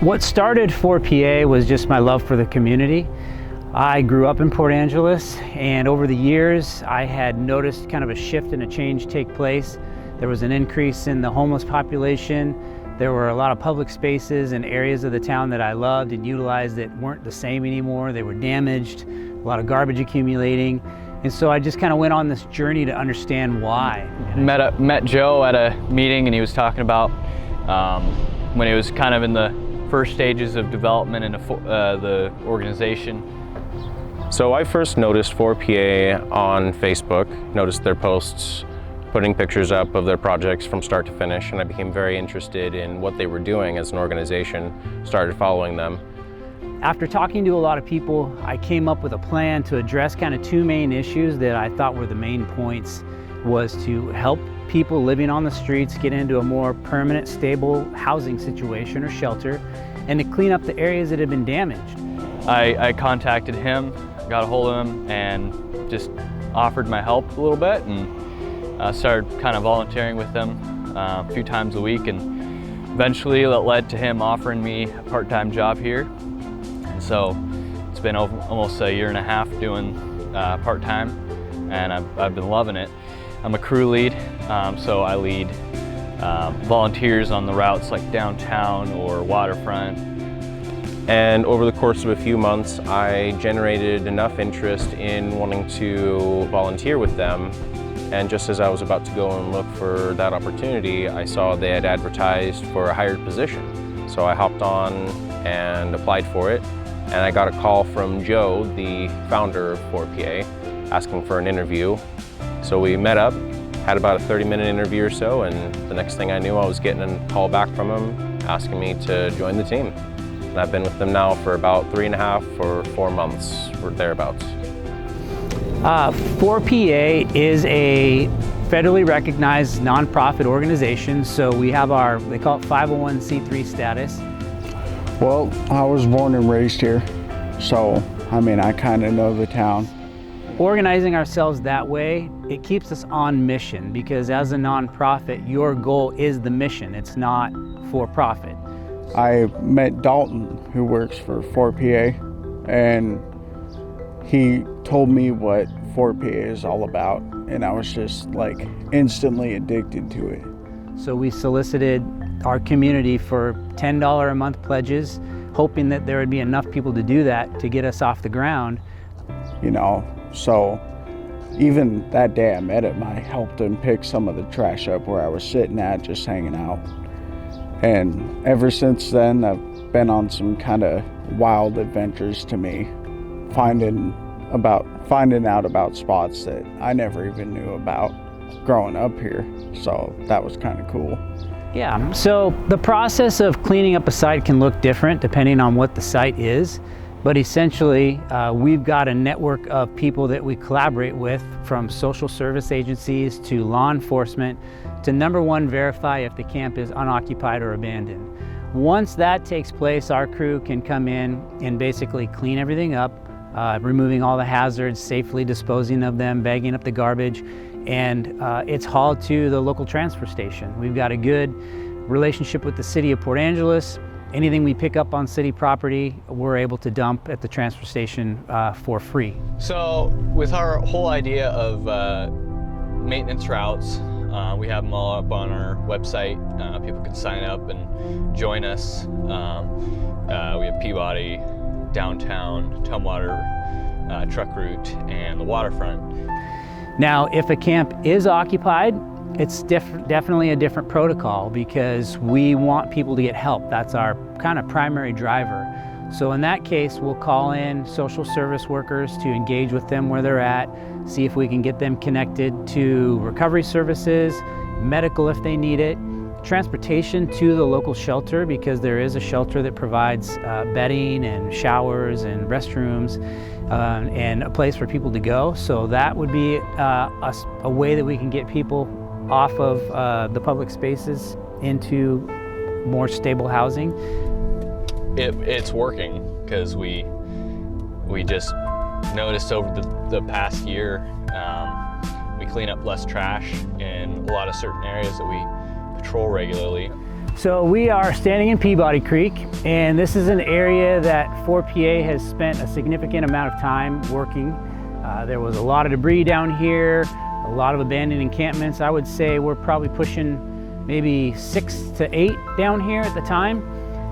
What started 4PA was just my love for the community. I grew up in Port Angeles, and over the years I had noticed kind of a shift and a change take place. There was an increase in the homeless population. There were a lot of public spaces and areas of the town that I loved and utilized that weren't the same anymore. They were damaged, a lot of garbage accumulating. And so I just kind of went on this journey to understand why. Met Joe at a meeting, and he was talking about when he was kind of in the first stages of development in the organization. So I first noticed 4PA on Facebook, noticed their posts, putting pictures up of their projects from start to finish, and I became very interested in what they were doing as an organization, started following them. After talking to a lot of people, I came up with a plan to address kind of two main issues that I thought were the main points, was to help people living on the streets get into a more permanent, stable housing situation or shelter, and to clean up the areas that had been damaged. I contacted him, got a hold of him, and just offered my help a little bit, and started kind of volunteering with him a few times a week, and eventually that led to him offering me a part-time job here. And so it's been almost a year and a half doing part-time, and I've been loving it. I'm a crew lead, so I lead volunteers on the routes like downtown or waterfront. And over the course of a few months, I generated enough interest in wanting to volunteer with them. And just as I was about to go and look for that opportunity, I saw they had advertised for a hired position. So I hopped on and applied for it. And I got a call from Joe, the founder of 4PA, asking for an interview. So we met up, had about a 30-minute interview or so, and the next thing I knew, I was getting a call back from him asking me to join the team. And I've been with them now for about 3.5 or 4 months, or thereabouts. 4PA is a federally recognized nonprofit organization, so we have they call it 501c3 status. Well, I was born and raised here, so I kind of know the town. Organizing ourselves that way, it keeps us on mission, because as a nonprofit, your goal is the mission, it's not for profit. I met Dalton, who works for 4PA, and he told me what 4PA is all about, and I was just like instantly addicted to it. So we solicited our community for $10 a month pledges, hoping that there would be enough people to do that to get us off the ground. So even that day I met him, I helped him pick some of the trash up where I was sitting at, just hanging out. And ever since then, I've been on some kind of wild adventures to me, finding out about spots that I never even knew about growing up here. So that was kind of cool. Yeah, so the process of cleaning up a site can look different depending on what the site is. But essentially, we've got a network of people that we collaborate with, from social service agencies to law enforcement, to number one, verify if the camp is unoccupied or abandoned. Once that takes place, our crew can come in and basically clean everything up, removing all the hazards, safely disposing of them, bagging up the garbage, and it's hauled to the local transfer station. We've got a good relationship with the city of Port Angeles. Anything we pick up on city property, we're able to dump at the transfer station for free. So with our whole idea of maintenance routes, we have them all up on our website. People can sign up and join us. We have Peabody, downtown, Tumwater, truck route, and the waterfront. Now, if a camp is occupied, it's definitely a different protocol, because we want people to get help. That's our kind of primary driver. So in that case, we'll call in social service workers to engage with them where they're at, see if we can get them connected to recovery services, medical if they need it, transportation to the local shelter, because there is a shelter that provides bedding and showers and restrooms and a place for people to go. So that would be a way that we can get people off of the public spaces into more stable housing. It's working, because we just noticed over the past year we clean up less trash in a lot of certain areas that we patrol regularly. So we are standing in Peabody Creek, and this is an area that 4PA has spent a significant amount of time working. There was a lot of debris down here, a lot of abandoned encampments. I would say we're probably pushing maybe 6 to 8 down here at the time.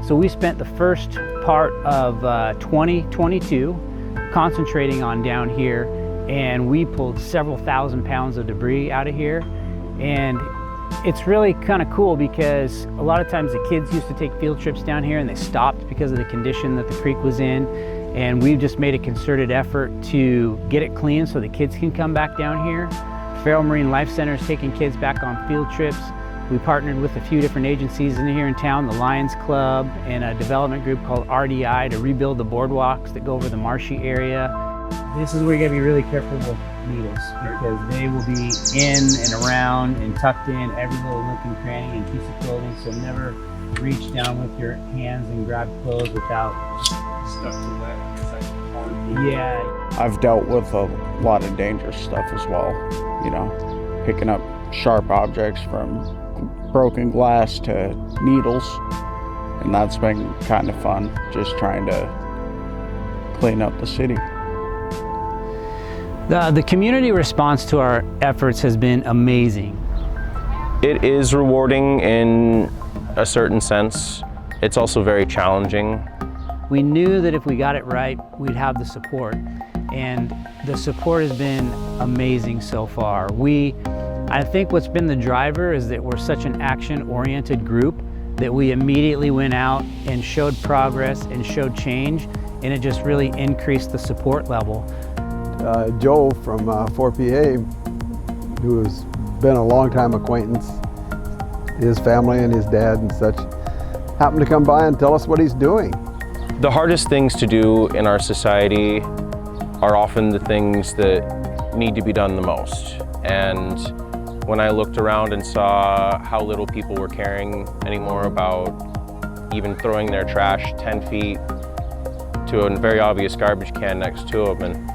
So we spent the first part of 2022 concentrating on down here, and we pulled several thousand pounds of debris out of here. And it's really kind of cool because a lot of times the kids used to take field trips down here and they stopped because of the condition that the creek was in. And we've just made a concerted effort to get it clean so the kids can come back down here. Farrell Marine Life Center is taking kids back on field trips. We partnered with a few different agencies here in town, the Lions Club and a development group called RDI to rebuild the boardwalks that go over the marshy area. This is where you gotta be really careful with needles because they will be in and around and tucked in every little nook and cranny and piece of clothing, so never reach down with your hands and grab clothes without Stuff to wet. Yeah. I've dealt with a lot of dangerous stuff as well, you know, picking up sharp objects from broken glass to needles, and that's been kind of fun, just trying to clean up the city. The community response to our efforts has been amazing. It is rewarding in a certain sense. It's also very challenging. We knew that if we got it right, we'd have the support, and the support has been amazing so far. I think what's been the driver is that we're such an action-oriented group that we immediately went out and showed progress and showed change, and it just really increased the support level. Joe from 4PA, who has been a long-time acquaintance, his family and his dad and such, happened to come by and tell us what he's doing. The hardest things to do in our society are often the things that need to be done the most. And when I looked around and saw how little people were caring anymore about even throwing their trash 10 feet to a very obvious garbage can next to them, and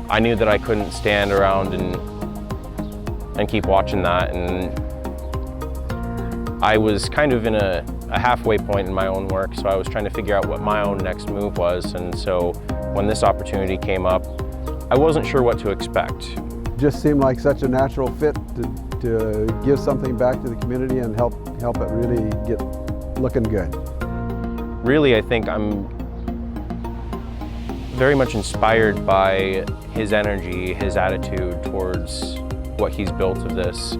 I knew that I couldn't stand around and keep watching that. And I was kind of in a halfway point in my own work, so I was trying to figure out what my own next move was. And so when this opportunity came up, I wasn't sure what to expect. Just seemed like such a natural fit to give something back to the community and help it really get looking good. Really, I think I'm very much inspired by his energy, his attitude towards what he's built of this.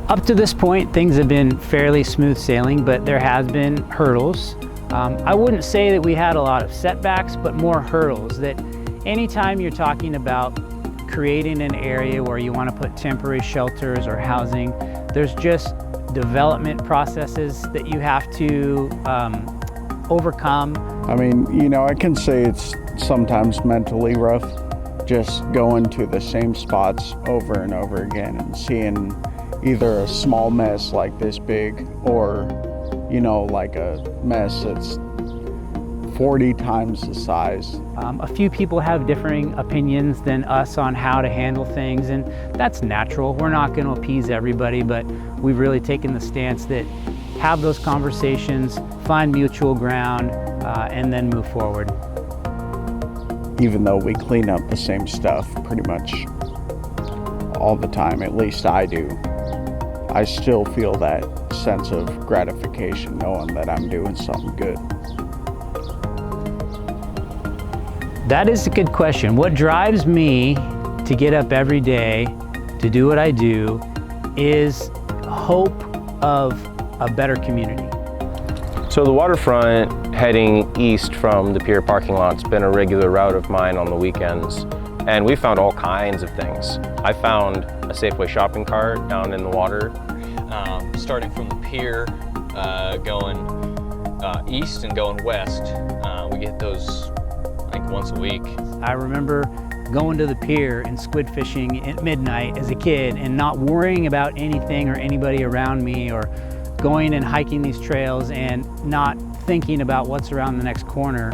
Up to this point, things have been fairly smooth sailing, but there has been hurdles. I wouldn't say that we had a lot of setbacks, but more hurdles. That anytime you're talking about creating an area where you want to put temporary shelters or housing, there's just development processes that you have to overcome. I mean, you know, I can say it's sometimes mentally rough, just going to the same spots over and over again and seeing either a small mess like this big or, you know, like a mess that's 40 times the size. A few people have differing opinions than us on how to handle things, and that's natural. We're not going to appease everybody, but we've really taken the stance that have those conversations, find mutual ground, and then move forward. Even though we clean up the same stuff pretty much all the time, at least I do, I still feel that sense of gratification knowing that I'm doing something good. That is a good question. What drives me to get up every day to do what I do is hope of a better community. So the waterfront heading east from the pier parking lot's been a regular route of mine on the weekends, and we found all kinds of things. I found a Safeway shopping cart down in the water. Starting from the pier, going east and going west. We get those, I think, once a week. I remember going to the pier and squid fishing at midnight as a kid and not worrying about anything or anybody around me, or going and hiking these trails and not thinking about what's around the next corner.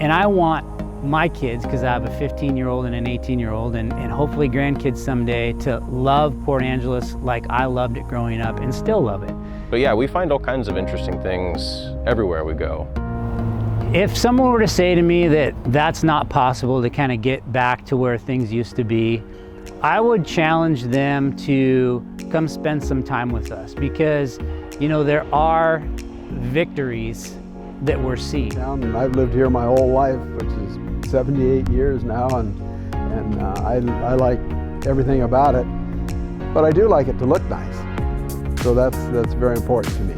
And I want my kids, because I have a 15-year-old and an 18-year-old and hopefully grandkids someday, to love Port Angeles like I loved it growing up and still love it. But yeah, we find all kinds of interesting things everywhere we go. If someone were to say to me that that's not possible to kind of get back to where things used to be, I would challenge them to come spend some time with us, because, you know, there are victories that we're seeing. I've lived here my whole life, which is 78 years now, and I like everything about it. But I do like it to look nice, so that's very important to me.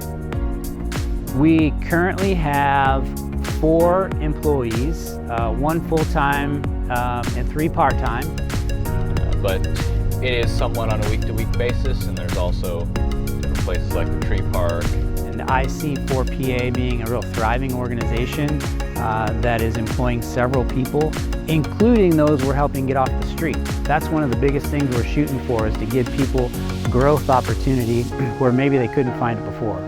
We currently have 4 employees, 1 full-time and 3 part-time. But it is somewhat on a week-to-week basis, and there's also different places like the tree park. And I see 4PA being a real thriving organization that is employing several people, including those we're helping get off the street. That's one of the biggest things we're shooting for, is to give people growth opportunity where maybe they couldn't find it before.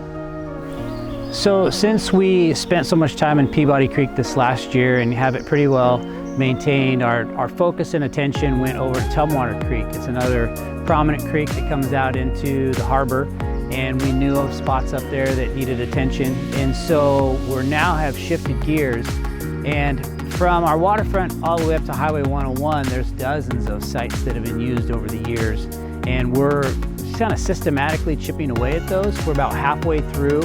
So since we spent so much time in Peabody Creek this last year and have it pretty well maintained, our focus and attention went over to Tumwater Creek. It's another prominent creek that comes out into the harbor, and we knew of spots up there that needed attention. And so we now have shifted gears, and from our waterfront all the way up to Highway 101, there's dozens of sites that have been used over the years, and we're kind of systematically chipping away at those. We're about halfway through.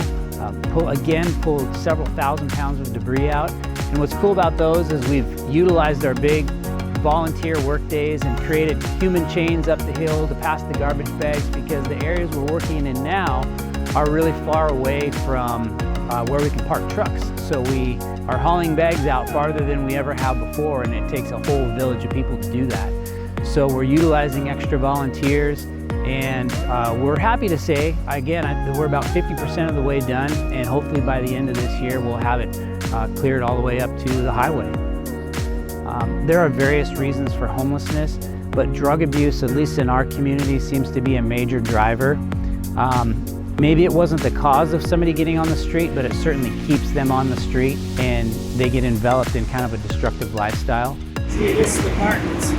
Pulled several thousand pounds of debris out. And what's cool about those is we've utilized our big volunteer work days and created human chains up the hill to pass the garbage bags, because the areas we're working in now are really far away from where we can park trucks. So we are hauling bags out farther than we ever have before, and it takes a whole village of people to do that. So we're utilizing extra volunteers, and we're happy to say, again, we're about 50% of the way done, and hopefully by the end of this year we'll have it cleared all the way up to the highway. There are various reasons for homelessness, but drug abuse, at least in our community, seems to be a major driver. Maybe it wasn't the cause of somebody getting on the street, but it certainly keeps them on the street, and they get enveloped in kind of a destructive lifestyle. See, this is the part that's a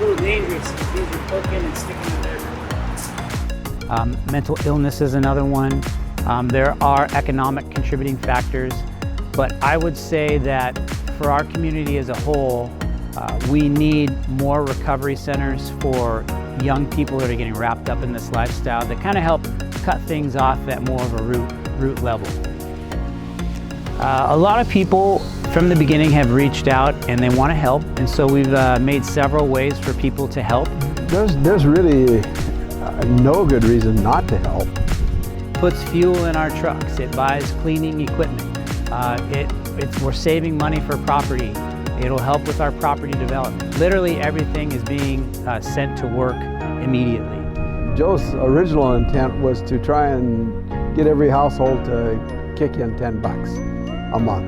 little dangerous. These are poking and sticking to their mental illness is another one. There are economic contributing factors, but I would say that for our community as a whole, we need more recovery centers for young people that are getting wrapped up in this lifestyle that kind of help cut things off at more of a root level. A lot of people from the beginning have reached out and they want to help, and so we've made several ways for people to help. There's really no good reason not to help. Puts fuel in our trucks, it buys cleaning equipment, we're saving money for property, it'll help with our property development. Literally everything is being sent to work immediately. Joe's original intent was to try and get every household to kick in $10 a month.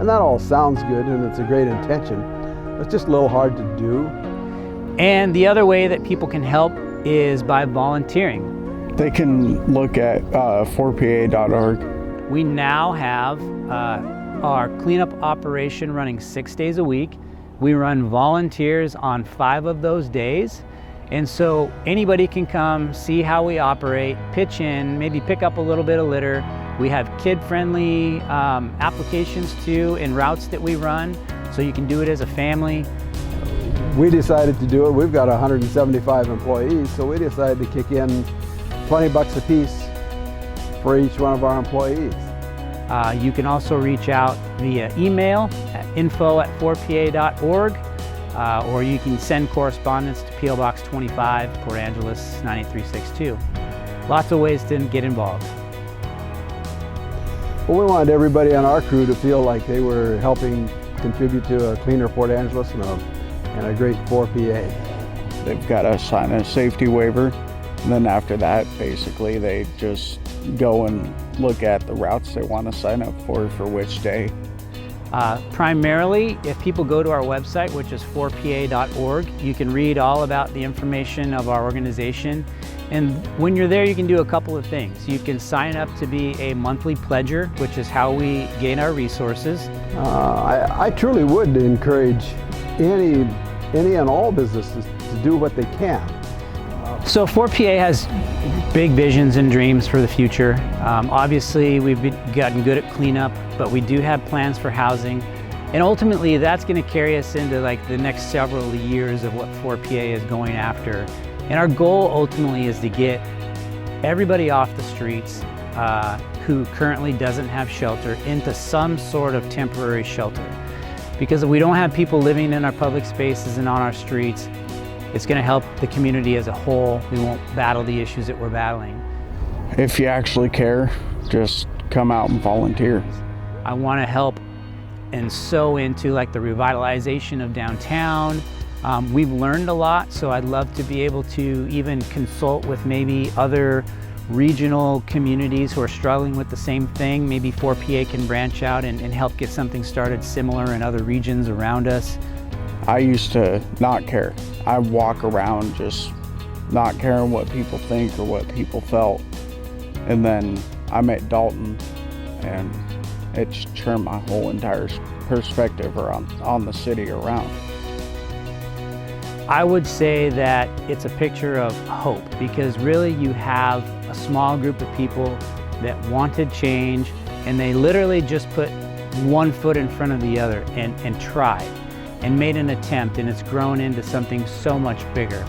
And that all sounds good, and it's a great intention. It's just a little hard to do. And the other way that people can help is by volunteering. They can look at 4pa.org. We now have our cleanup operation running 6 days a week. We run volunteers on 5 of those days. And so anybody can come, see how we operate, pitch in, maybe pick up a little bit of litter. We have kid-friendly applications too and routes that we run, so you can do it as a family. We decided to do it. We've got 175 employees, so we decided to kick in $20 a piece for each one of our employees. You can also reach out via email at info@4pa.org, or you can send correspondence to P.O. Box 25, Port Angeles 98362. Lots of ways to get involved. Well, we wanted everybody on our crew to feel like they were helping contribute to a cleaner Port Angeles and a great 4PA. They've got to sign a safety waiver, and then after that, basically, they just go and look at the routes they want to sign up for which day. Primarily, if people go to our website, which is 4pa.org, you can read all about the information of our organization. And when you're there, you can do a couple of things. You can sign up to be a monthly pledger, which is how we gain our resources. I truly would encourage any and all businesses to do what they can. So 4PA has big visions and dreams for the future. Obviously, gotten good at cleanup, but we do have plans for housing. And ultimately, that's going to carry us into like the next several years of what 4PA is going after. And our goal ultimately is to get everybody off the streets who currently doesn't have shelter into some sort of temporary shelter. Because if we don't have people living in our public spaces and on our streets, it's going to help the community as a whole. We won't battle the issues that we're battling. If you actually care, just come out and volunteer. I want to help and sow into like the revitalization of downtown. We've learned a lot, so I'd love to be able to even consult with maybe other regional communities who are struggling with the same thing. Maybe 4PA can branch out and help get something started similar in other regions around us. I used to not care. I'd walk around just not caring what people think or what people felt. And then I met Dalton, and it's turned my whole entire perspective on the city around. I would say that it's a picture of hope, because really you have a small group of people that wanted change, and they literally just put one foot in front of the other and tried and made an attempt, and it's grown into something so much bigger.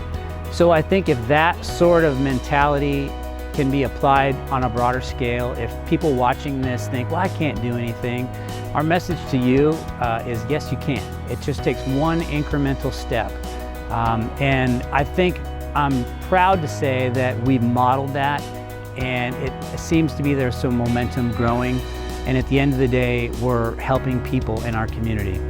So I think if that sort of mentality can be applied on a broader scale, if people watching this think, well, I can't do anything, our message to you is yes, you can. It just takes one incremental step. And I think I'm proud to say that we've modeled that, and it seems to be there's some momentum growing, and at the end of the day, we're helping people in our community.